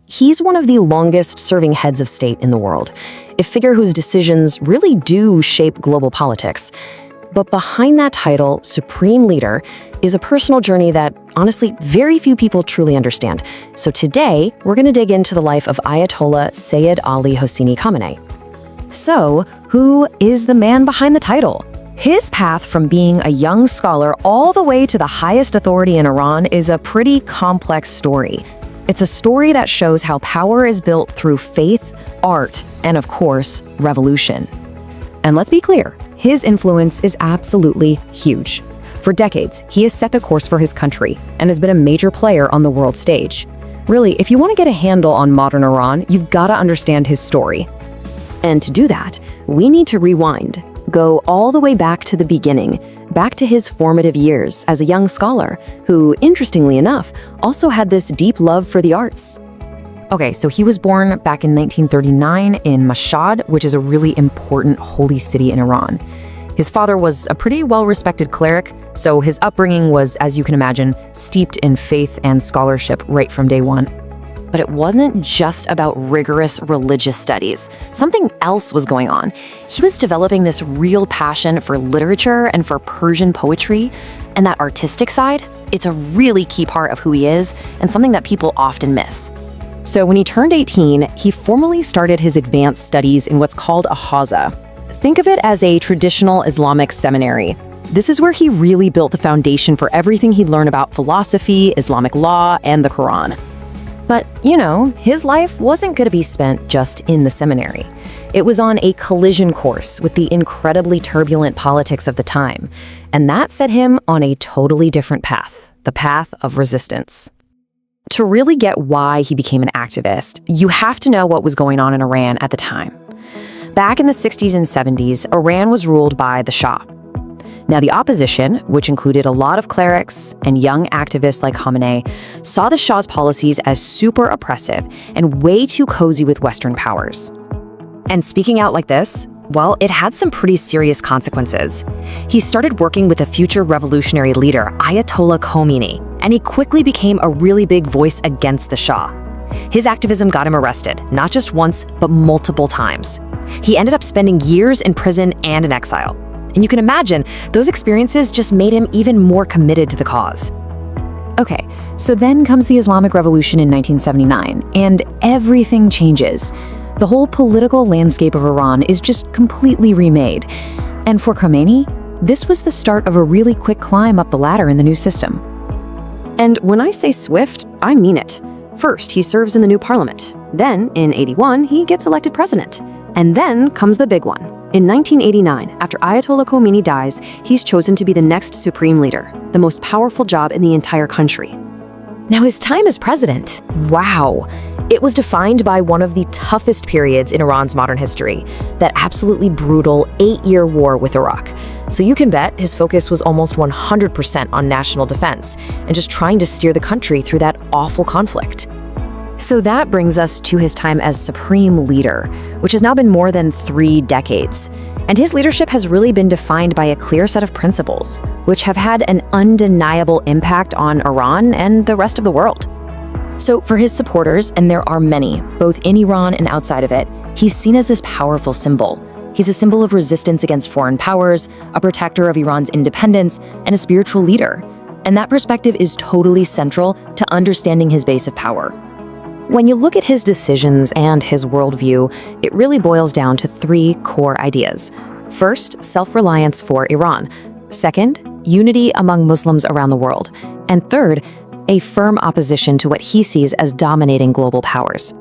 He's one of the longest-serving heads of state in the world, a figure whose decisions really do shape global politics. But behind that title, Supreme Leader, is a personal journey that, honestly, very few people truly understand. So today, we're going to dig into the life of Ayatollah Seyyed Ali Khamenei. So, who is the man behind the title? His path from being a young scholar all the way to the highest authority in Iran is a pretty complex story. It's a story that shows how power is built through faith, art, and of course, revolution. And let's be clear, his influence is absolutely huge. For decades, he has set the course for his country and has been a major player on the world stage. Really, if you want to get a handle on modern Iran, you've got to understand his story. And to do that, we need to rewind, go all the way back to the beginning, back to his formative years as a young scholar who, interestingly enough, also had this deep love for the arts. Okay, so he was born back in 1939 in Mashhad, which is a really important holy city in Iran. His father was a pretty well-respected cleric, so his upbringing was, as you can imagine, steeped in faith and scholarship right from day one. But it wasn't just about rigorous religious studies. Something else was going on. He was developing this real passion for literature and for Persian poetry, and that artistic side, it's a really key part of who he is and something that people often miss. So when he turned 18, he formally started his advanced studies in what's called a Hawza. Think of it as a traditional Islamic seminary. This is where he really built the foundation for everything he'd learned about philosophy, Islamic law, and the Quran. But, his life wasn't going to be spent just in the seminary. It was on a collision course with the incredibly turbulent politics of the time. And that set him on a totally different path, the path of resistance. To really get why he became an activist, you have to know what was going on in Iran at the time. Back in the 60s and 70s, Iran was ruled by the Shah. Now, the opposition, which included a lot of clerics and young activists like Khamenei, saw the Shah's policies as super oppressive and way too cozy with Western powers. And speaking out like this, well, it had some pretty serious consequences. He started working with a future revolutionary leader, Ayatollah Khamenei, and he quickly became a really big voice against the Shah. His activism got him arrested, not just once, but multiple times. He ended up spending years in prison and in exile. And you can imagine, those experiences just made him even more committed to the cause. Okay, so then comes the Islamic Revolution in 1979, and everything changes. The whole political landscape of Iran is just completely remade. And for Khamenei, this was the start of a really quick climb up the ladder in the new system. And when I say swift, I mean it. First, he serves in the new parliament. Then, in '81, he gets elected president. And then comes the big one. In 1989, after Ayatollah Khamenei dies, he's chosen to be the next supreme leader, the most powerful job in the entire country. Now, his time as president, wow! It was defined by one of the toughest periods in Iran's modern history, that absolutely brutal 8-year war with Iraq. So you can bet his focus was almost 100% on national defense and just trying to steer the country through that awful conflict. So that brings us to his time as supreme leader, which has now been more than 3 decades. And his leadership has really been defined by a clear set of principles, which have had an undeniable impact on Iran and the rest of the world. So for his supporters, and there are many, both in Iran and outside of it, he's seen as this powerful symbol. He's a symbol of resistance against foreign powers, a protector of Iran's independence, and a spiritual leader. And that perspective is totally central to understanding his base of power. When you look at his decisions and his worldview, it really boils down to 3 core ideas. First, self-reliance for Iran. Second, unity among Muslims around the world. And third, a firm opposition to what he sees as dominating global powers.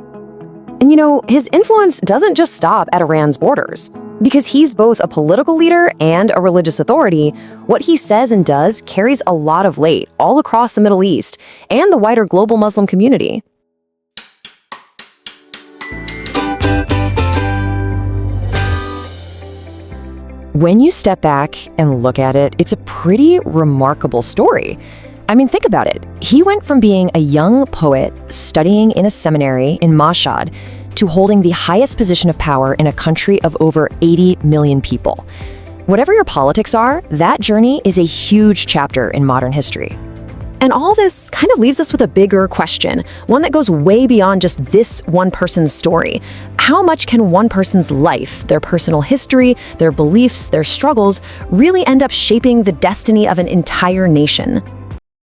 And his influence doesn't just stop at Iran's borders. Because he's both a political leader and a religious authority, what he says and does carries a lot of weight all across the Middle East and the wider global Muslim community. When you step back and look at it, it's a pretty remarkable story. I mean, think about it. He went from being a young poet studying in a seminary in Mashhad to holding the highest position of power in a country of over 80 million people. Whatever your politics are, that journey is a huge chapter in modern history. And all this kind of leaves us with a bigger question, one that goes way beyond just this one person's story. How much can one person's life, their personal history, their beliefs, their struggles, really end up shaping the destiny of an entire nation?